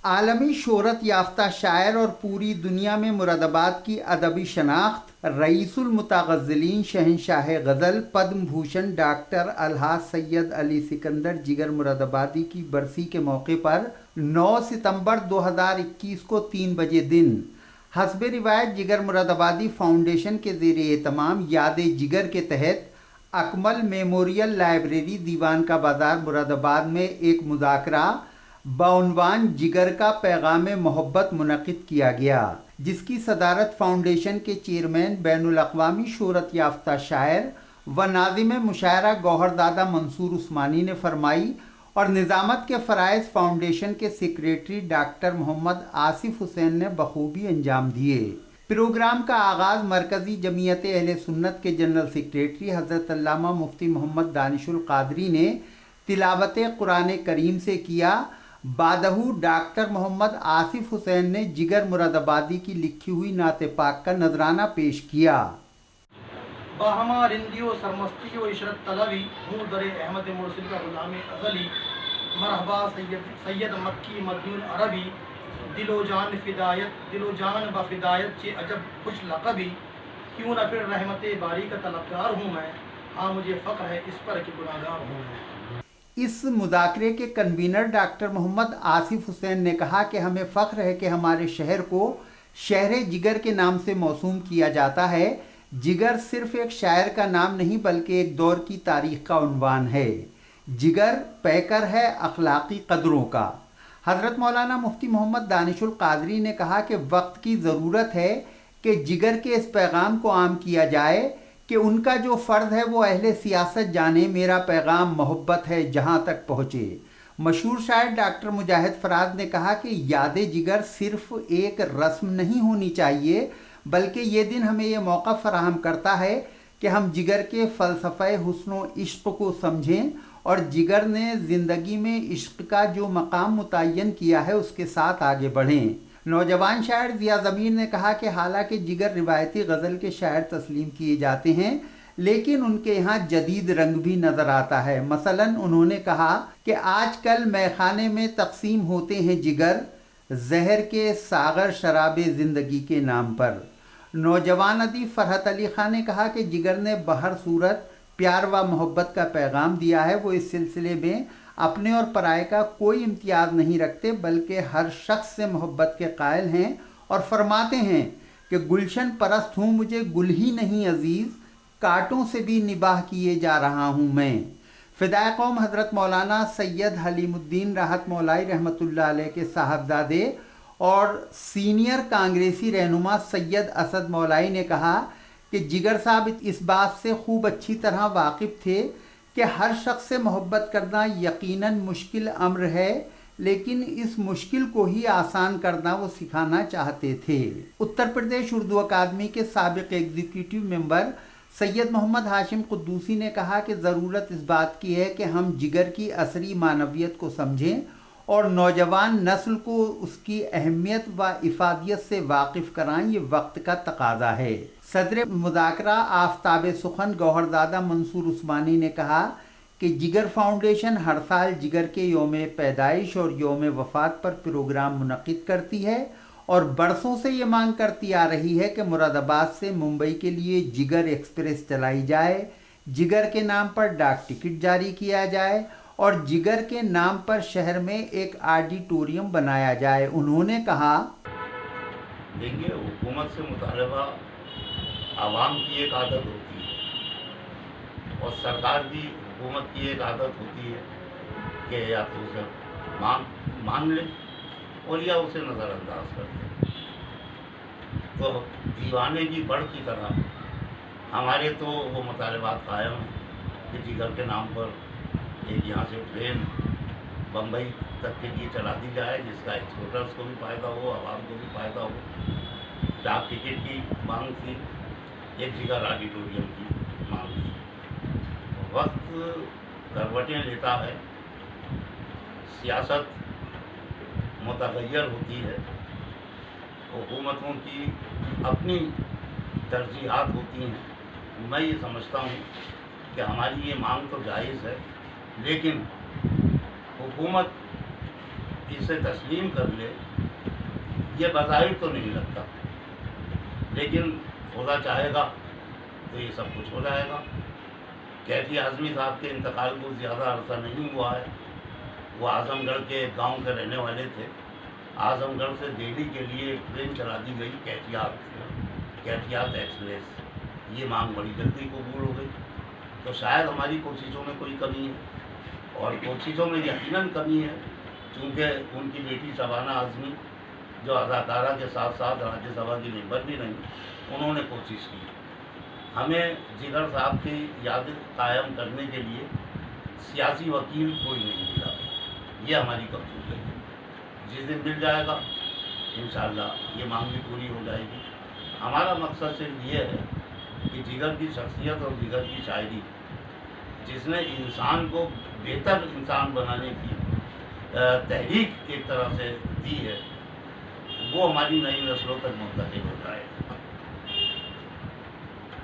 عالمی شہرت یافتہ شاعر اور پوری دنیا میں مرادآباد کی ادبی شناخت رئیس المتغزلین شہنشاہ غزل پدم بھوشن ڈاکٹر الحاج سید علی سکندر جگر مرادآبادی کی برسی کے موقع پر 9 ستمبر 2021 کو 3 بجے دن حسب روایت جگر مرادآبادی فاؤنڈیشن کے زیر اہتمام یاد جگر کے تحت اکمل میموریل لائبریری دیوان کا بازار مرادآباد میں ایک مذاکرہ بعنوان جگر کا پیغام محبت منعقد کیا گیا، جس کی صدارت فاؤنڈیشن کے چیئرمین بین الاقوامی شہرت یافتہ شاعر و ناظم مشاعرہ گوہرزادہ منصور عثمانی نے فرمائی اور نظامت کے فرائض فاؤنڈیشن کے سیکریٹری ڈاکٹر محمد آصف حسین نے بخوبی انجام دیے۔ پروگرام کا آغاز مرکزی جمعیت اہل سنت کے جنرل سیکریٹری حضرت علامہ مفتی محمد دانش القادری نے تلاوت قرآن کریم سے کیا۔ بعدہ ڈاکٹر محمد آصف حسین نے جگر مرادآبادی کی لکھی ہوئی نعت پاک کا نذرانہ پیش کیا۔ باہما رندی و سرمستی و عشرت طلبی ہوں در احمد مرسل کا غلام ازلی، مرحبا سید مکی مدیون عربی، دل و جان بفدایت چے عجب خوش لقبی، کیوں نہ پھر رحمت باری کا طلبگار ہوں میں، ہاں مجھے فخر ہے اس پر کہ گناہگار ہوں میں۔ اس مذاکرے کے کنوینر ڈاکٹر محمد آصف حسین نے کہا کہ ہمیں فخر ہے کہ ہمارے شہر کو شہر جگر کے نام سے موسوم کیا جاتا ہے۔ جگر صرف ایک شاعر کا نام نہیں بلکہ ایک دور کی تاریخ کا عنوان ہے۔ جگر پیکر ہے اخلاقی قدروں کا۔ حضرت مولانا مفتی محمد دانش القادری نے کہا کہ وقت کی ضرورت ہے کہ جگر کے اس پیغام کو عام کیا جائے کہ ان کا جو فرض ہے وہ اہل سیاست جانے میرا پیغام محبت ہے جہاں تک پہنچے۔ مشہور شاعر ڈاکٹر مجاہد فراز نے کہا کہ یاد جگر صرف ایک رسم نہیں ہونی چاہیے بلکہ یہ دن ہمیں یہ موقع فراہم کرتا ہے کہ ہم جگر کے فلسفہ حسن و عشق کو سمجھیں اور جگر نے زندگی میں عشق کا جو مقام متعین کیا ہے اس کے ساتھ آگے بڑھیں۔ نوجوان شاعر ضیاء ضمیر نے کہا کہ حالانکہ جگر روایتی غزل کے شاعر تسلیم کیے جاتے ہیں لیکن ان کے یہاں جدید رنگ بھی نظر آتا ہے۔ مثلاً انہوں نے کہا کہ آج کل میخانے میں تقسیم ہوتے ہیں جگر، زہر کے ساغر شراب زندگی کے نام پر۔ نوجوان ادیب فرحت علی خان نے کہا کہ جگر نے بہر صورت پیار و محبت کا پیغام دیا ہے، وہ اس سلسلے میں اپنے اور پرائے کا کوئی امتیاز نہیں رکھتے بلکہ ہر شخص سے محبت کے قائل ہیں اور فرماتے ہیں کہ گلشن پرست ہوں مجھے گل ہی نہیں عزیز، کانٹوں سے بھی نباہ کیے جا رہا ہوں میں۔ فدائے قوم حضرت مولانا سید حلیم الدین راحت مولائی رحمۃ اللہ علیہ کے صاحبزادے اور سینئر کانگریسی رہنما سید اسد مولائی نے کہا کہ جگر صاحب اس بات سے خوب اچھی طرح واقف تھے کہ ہر شخص سے محبت کرنا یقیناً مشکل امر ہے لیکن اس مشکل کو ہی آسان کرنا وہ سکھانا چاہتے تھے۔ اتر پردیش اردو اکادمی کے سابق ایگزیکٹو ممبر سید محمد ہاشم قدوسی نے کہا کہ ضرورت اس بات کی ہے کہ ہم جگر کی عصری معنویت کو سمجھیں اور نوجوان نسل کو اس کی اہمیت و افادیت سے واقف کرائیں، یہ وقت کا تقاضا ہے۔ صدر مذاکرہ آفتاب سخن گوہرزادہ منصور عثمانی نے کہا کہ جگر فاؤنڈیشن ہر سال جگر کے یوم پیدائش اور یوم وفات پر پروگرام منعقد کرتی ہے اور برسوں سے یہ مانگ کرتی آ رہی ہے کہ مرادآباد سے ممبئی کے لیے جگر ایکسپریس چلائی جائے، جگر کے نام پر ڈاک ٹکٹ جاری کیا جائے اور جگر کے نام پر شہر میں ایک آڈیٹوریم بنایا جائے۔ انہوں نے کہا دیکھیے حکومت سے مطالبہ عوام کی ایک عادت ہوتی ہے اور سرکار بھی حکومت کی ایک عادت ہوتی ہے کہ یا تو اسے مان لے اور یا اسے نظر انداز کر دے۔ تو دیوانے کی بڑھ کی طرح ہمارے تو وہ مطالبات قائم ہیں کہ جگر کے نام پر ایک یہاں سے ٹرین بمبئی تک کے لیے چلا دی جائے جس کا ایکسپورٹرس کو بھی فائدہ ہو، عوام کو بھی فائدہ ہو۔ ڈاک ٹکٹ کی مانگ تھی، ایک جگر آڈیٹوریم کی مانگ تھی۔ وقت کروٹیں لیتا ہے، سیاست متغیر ہوتی ہے، حکومتوں کی اپنی ترجیحات ہوتی ہیں۔ میں یہ سمجھتا ہوں کہ ہماری یہ مانگ تو جائز ہے لیکن حکومت اسے تسلیم کر لے، یہ بظاہر تو نہیں لگتا، لیکن خدا چاہے گا تو یہ سب کچھ ہو جائے گا۔ کیفی اعظمی صاحب کے انتقال کو زیادہ عرصہ نہیں ہوا ہے، وہ اعظم گڑھ کے ایک گاؤں کے رہنے والے تھے۔ اعظم گڑھ سے دہلی کے لیے ایک ٹرین چلا دی گئی، کیفیات ایکسپریس، یہ مانگ بڑی جلدی قبول ہو گئی۔ تو شاید ہماری کوششوں میں کوئی کمی ہے، اور کوششوں میں یقیناً کمی ہے، چونکہ ان کی بیٹی شبانہ اعظمی جو اداکارہ کے ساتھ ساتھ راجیہ سبھا کی ممبر بھی رہیں، انہوں نے کوشش کی۔ ہمیں جگر صاحب کی یاد قائم کرنے کے لیے سیاسی وکیل کوئی نہیں ملا، یہ ہماری کمزوری ہے۔ جس دن مل جائے گا انشاءاللہ یہ مانگ بھی پوری ہو جائے گی۔ ہمارا مقصد صرف یہ ہے کہ جگر کی شخصیت اور جگر کی شاعری، جس نے انسان کو بہتر انسان بنانے کی تحریک ایک طرح سے دی ہے، وہ ہماری نئی نسلوں تک منتقل ہو جائے۔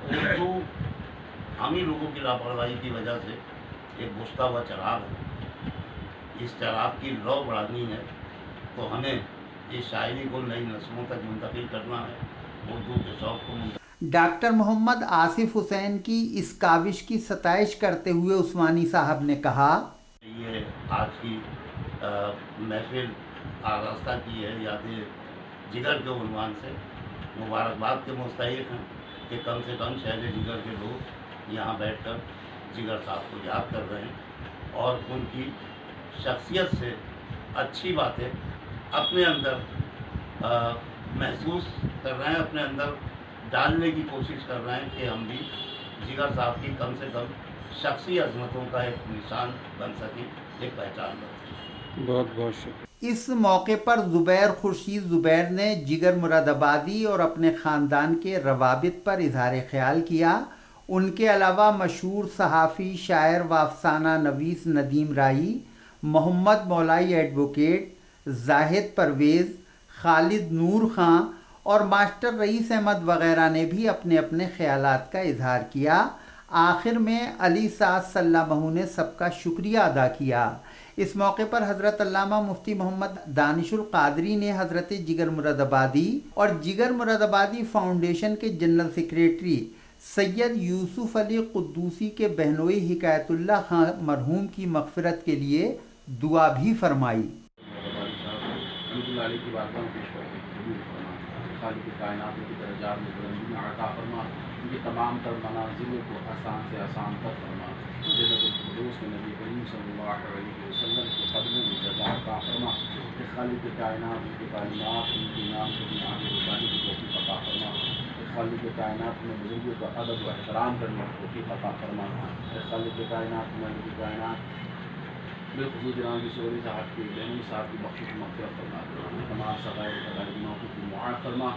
اردو ہم ہی لوگوں کی لاپرواہی کی وجہ سے ایک بجھتا ہوا چراغ ہے، اس چراغ کی لو بڑھانی ہے تو ہمیں اس شاعری کو نئی نسلوں تک منتقل کرنا ہے، اردو کے شوق کو منتقل۔ ڈاکٹر محمد آصف حسین کی اس کاوش کی ستائش کرتے ہوئے عثمانی صاحب نے کہا، یہ آج کی محفل آراستہ کی ہے یاد جگر کے عنوان سے، مبارکباد کے مستحق ہیں کہ کم سے کم شہر جگر کے لوگ یہاں بیٹھ کر جگر صاحب کو یاد کر رہے ہیں اور ان کی شخصیت سے اچھی باتیں اپنے اندر محسوس کر رہے ہیں، اپنے اندر ڈالنے کی کوشش کر رہے ہیں کہ ہم بھی جگر صاحب کی کم سے کم شخصی عظمتوں کا ایک نشان بن سکیں، ایک پہچان بن سکیں۔ بہت بہت شکریہ۔ اس موقع پر زبیر خورشید زبیر نے جگر مرادآبادی اور اپنے خاندان کے روابط پر اظہار خیال کیا۔ ان کے علاوہ مشہور صحافی، شاعر و افسانہ نویس ندیم رائی، محمد مولائی ایڈوکیٹ، زاہد پرویز، خالد نور خاں اور ماسٹر رئیس احمد وغیرہ نے بھی اپنے اپنے خیالات کا اظہار کیا۔ آخر میں علی سعد سلامہ نے سب کا شکریہ ادا کیا۔ اس موقع پر حضرت علامہ مفتی محمد دانش القادری نے حضرت جگر مرادآبادی اور جگر مرادآبادی فاؤنڈیشن کے جنرل سیکریٹری سید یوسف علی قدوسی کے بہنوئی حکایت اللہ خان مرحوم کی مغفرت کے لیے دعا بھی فرمائی۔ علی کی بارگاہ میں پیش کرتے ہیں، قبول فرما، خالق کائنات کی درجات میں بلندی میں عطا فرما، ان کی تمام تر منازل کو آسان سے آسان کر فرما، جنت الفردوس میں نبی کریم صلی اللہ علیہ وسلم کے قدموں میں جگہ عطا فرما، خالق کائنات ان کی تعلیمات ان کے نام کو بھی آگے بڑھانے کی توفیق عطا فرما، خالق کائنات میں بزرگوں کا ادب و احترام کرنے کی توفیق عطا فرما، خالق کائنات مالک کائنات بالخصوص جناب سوری صاحب کی بہنوئی صاحب کی بخشش مغفرت فرما، تمام صغائر کبائر گناہوں کو معاف فرما،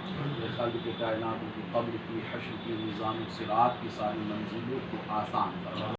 خالق کائنات ان کی قبر کی، حشر کی، میزان الصراط کی ساری منزلوں کو آسان فرما۔